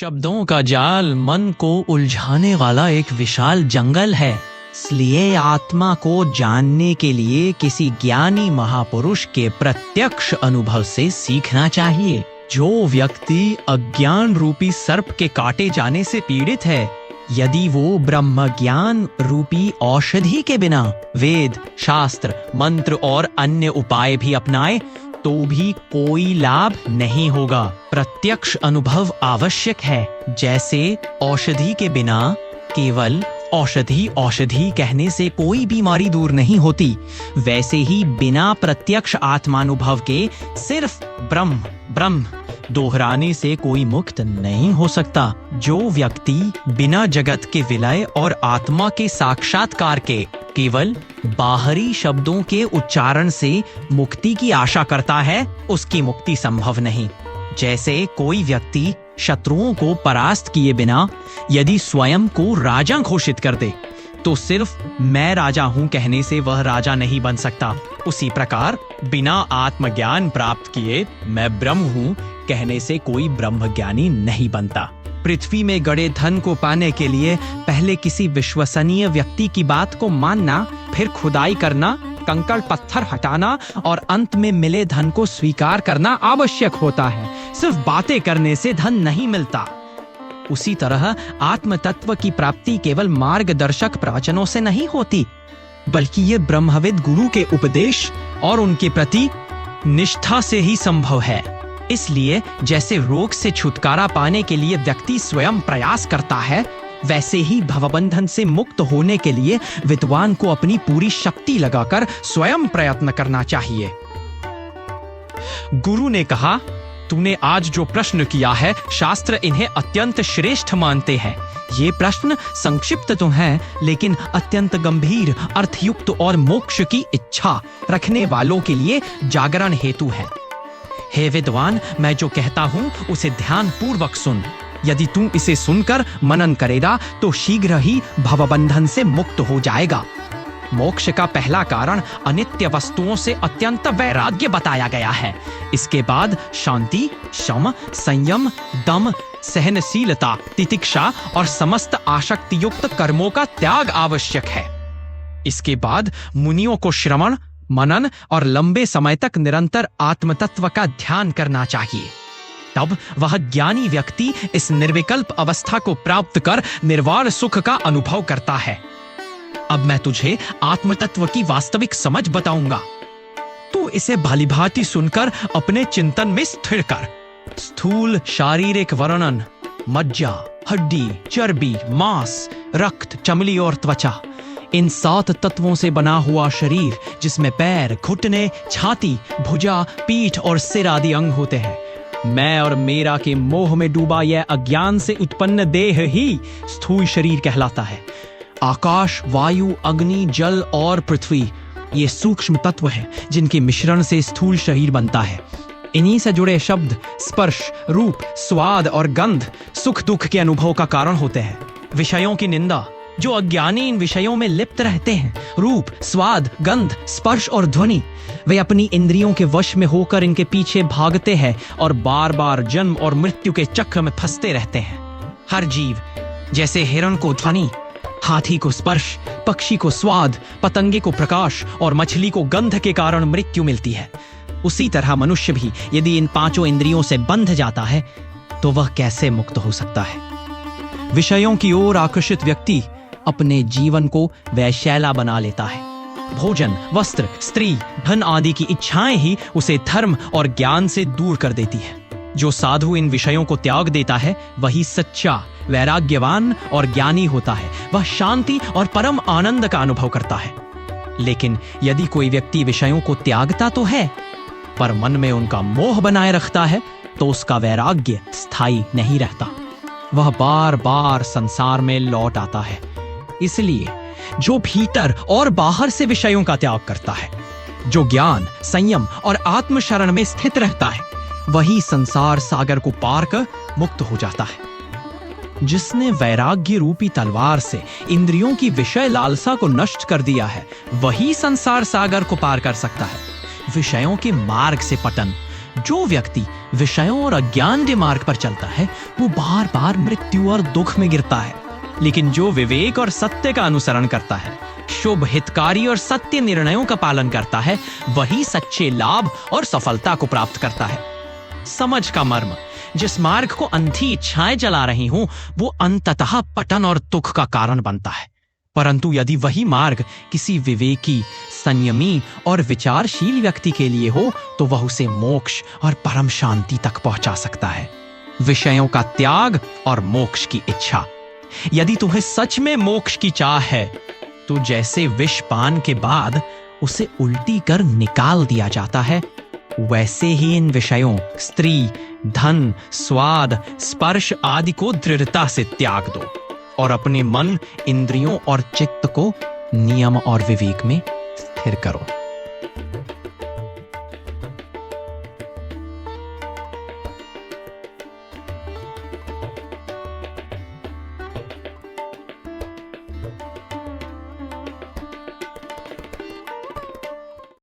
शब्दों का जाल मन को उलझाने वाला एक विशाल जंगल है। इसलिए आत्मा को जानने के लिए किसी ज्ञानी महापुरुष के प्रत्यक्ष अनुभव से सीखना चाहिए। जो व्यक्ति अज्ञान रूपी सर्प के काटे जाने से पीड़ित है, यदि वो ब्रह्म ज्ञान रूपी औषधि के बिना वेद, शास्त्र, मंत्र और अन्य उपाय भी अपनाए तो भी कोई लाभ नहीं होगा। प्रत्यक्ष अनुभव आवश्यक है। जैसे औषधि के बिना केवल औषधि औषधि कहने से कोई बीमारी दूर नहीं होती, वैसे ही बिना प्रत्यक्ष आत्मानुभव के सिर्फ ब्रह्म ब्रह्म दोहराने से कोई मुक्त नहीं हो सकता। जो व्यक्ति बिना जगत के विलय और आत्मा के साक्षात्कार के केवल बाहरी शब्दों के उच्चारण से मुक्ति की आशा करता है, उसकी मुक्ति संभव नहीं। जैसे कोई व्यक्ति शत्रुओं को परास्त किए बिना यदि स्वयं को राजा घोषित कर दे, तो सिर्फ मैं राजा हूं कहने से वह राजा नहीं बन सकता। उसी प्रकार बिना आत्मज्ञान प्राप्त किए मैं ब्रह्म हूं कहने से कोई ब्रह्मज्ञानी नहीं बनता। पृथ्वी में गड़े धन को पाने के लिए पहले किसी विश्वसनीय व्यक्ति की बात को मानना, फिर खुदाई करना, कंकड़ पत्थर हटाना और अंत में मिले धन को स्वीकार करना आवश्यक होता है। सिर्फ बातें करने से धन नहीं मिलता। उसी तरह आत्म तत्व की प्राप्ति केवल मार्गदर्शक प्रवचनों से नहीं होती, बल्कि ये ब्रह्मविद गुरु के उपदेश और उनके प्रति निष्ठा से ही संभव है। इसलिए जैसे रोग से छुटकारा पाने के लिए व्यक्ति स्वयं प्रयास करता है, वैसे ही भवबंधन से मुक्त होने के लिए विद्वान को अपनी पूरी शक्ति लगाकर स्वयं प्रयत्न करना चाहिए। गुरु ने कहा, तूने आज जो प्रश्न किया है, शास्त्र इन्हें अत्यंत श्रेष्ठ मानते हैं। ये प्रश्न संक्षिप्त तो हैं, लेकिन अत्यंत गंभीर, अर्थयुक्त और मोक्ष की इच्छा रखने वालों के लिए जागरण हेतु है। हे विद्वान, मैं जो कहता हूं उसे ध्यान पूर्वक सुन। यदि तू इसे सुनकर मनन करेगा तो शीघ्र ही भवबंधन से मुक्त हो जाएगा। मोक्ष का पहला कारण अनित्य वस्तुओं से अत्यंत वैराग्य बताया गया है। इसके बाद शांति, शम, संयम, दम, सहनशीलता, तितिक्षा और समस्त आसक्ति युक्त कर्मों का त्याग आवश्यक है। इसके बाद मुनियों को श्रवण, मनन और लंबे समय तक निरंतर आत्मतत्व का ध्यान करना चाहिए। तब वह ज्ञानी व्यक्ति इस निर्विकल्प अवस्था को प्राप्त कर निर्वाण सुख का अनुभव करता है। अब मैं तुझे आत्मतत्व की वास्तविक समझ बताऊंगा। तू इसे भलीभांति सुनकर अपने चिंतन में स्थिर कर। स्थूल शारीरिक वर्णन, मज्जा, हड्डी, चर्बी, मांस, रक्त, चमड़ी और त्वचा, इन 7 तत्वों से बना हुआ शरीर, जिसमें पैर, घुटने, छाती, भुजा, पीठ और सिर आदि अंग होते हैं। मैं और मेरा के मोह में डूबा यह अज्ञान से उत्पन्न देह ही स्थूल शरीर कहलाता है। आकाश, वायु, अग्नि, जल और पृथ्वी ये सूक्ष्म तत्व हैं, जिनके मिश्रण से स्थूल शरीर बनता है। इन्हीं से जुड़े शब्द, स्पर्श, रूप, स्वाद और गंध सुख दुख के अनुभव का कारण होते हैं। विषयों की निंदा, जो अज्ञानी इन विषयों में लिप्त रहते हैं, रूप, स्वाद, गंध, स्पर्श और ध्वनि, वे अपनी इंद्रियों के वश में होकर इनके पीछे भागते हैं और बार बार जन्म और मृत्यु के चक्र में फंसते रहते हैं। हर जीव, जैसे हिरण को ध्वनि, हाथी को स्पर्श, पक्षी को स्वाद, पतंगे को प्रकाश और मछली को गंध के कारण मृत्यु मिलती है, उसी तरह मनुष्य भी यदि इन 5 इंद्रियों से बंध जाता है तो वह कैसे मुक्त हो सकता है। विषयों की ओर आकर्षित व्यक्ति अपने जीवन को वैश्यैला बना लेता है। भोजन, वस्त्र, स्त्री, धन आदि की इच्छाएं ही उसे धर्म और ज्ञान से दूर कर देती है। जो साधु इन विषयों को त्याग देता है, वही सच्चा, वैराग्यवान और ज्ञानी होता है। वह शांति और परम आनंद का अनुभव करता है। लेकिन यदि कोई व्यक्ति विषयों को त्यागता तो है, पर मन में उनका मोह बनाए रखता है, तो उसका वैराग्य स्थायी नहीं रहता। वह बार बार संसार में लौट आता है। इसलिए जो भीतर और बाहर से विषयों का त्याग करता है, जो ज्ञान, संयम और आत्मशरण में स्थित रहता है, वही संसार सागर को पार कर मुक्त हो जाता है। जिसने वैराग्य रूपी तलवार से इंद्रियों की विषय लालसा को नष्ट कर दिया है, वही संसार सागर को पार कर सकता है। विषयों के मार्ग से पतन, जो व्यक्ति विषयों और अज्ञान के मार्ग पर चलता है वो बार बार मृत्यु और दुख में गिरता है, लेकिन जो विवेक और सत्य का अनुसरण करता है, शुभ हितकारी और सत्य निर्णयों का पालन करता है, वही सच्चे लाभ और सफलता को प्राप्त करता है। समझ का मर्म, जिस मार्ग को अंधी इच्छाएं जला रही हूं वो अंततः पतन और दुख का कारण बनता है, परंतु यदि वही मार्ग किसी विवेकी, संयमी और विचारशील व्यक्ति के लिए हो तो वह उसे मोक्ष और परम शांति तक पहुंचा सकता है। विषयों का त्याग और मोक्ष की इच्छा। यदि तुम्हें सच में मोक्ष की चाह है तो जैसे विष पान के बाद उसे उल्टी कर निकाल दिया जाता है, वैसे ही इन विषयों, स्त्री, धन, स्वाद, स्पर्श आदि को दृढ़ता से त्याग दो और अपने मन, इंद्रियों और चित्त को नियम और विवेक में स्थिर करो।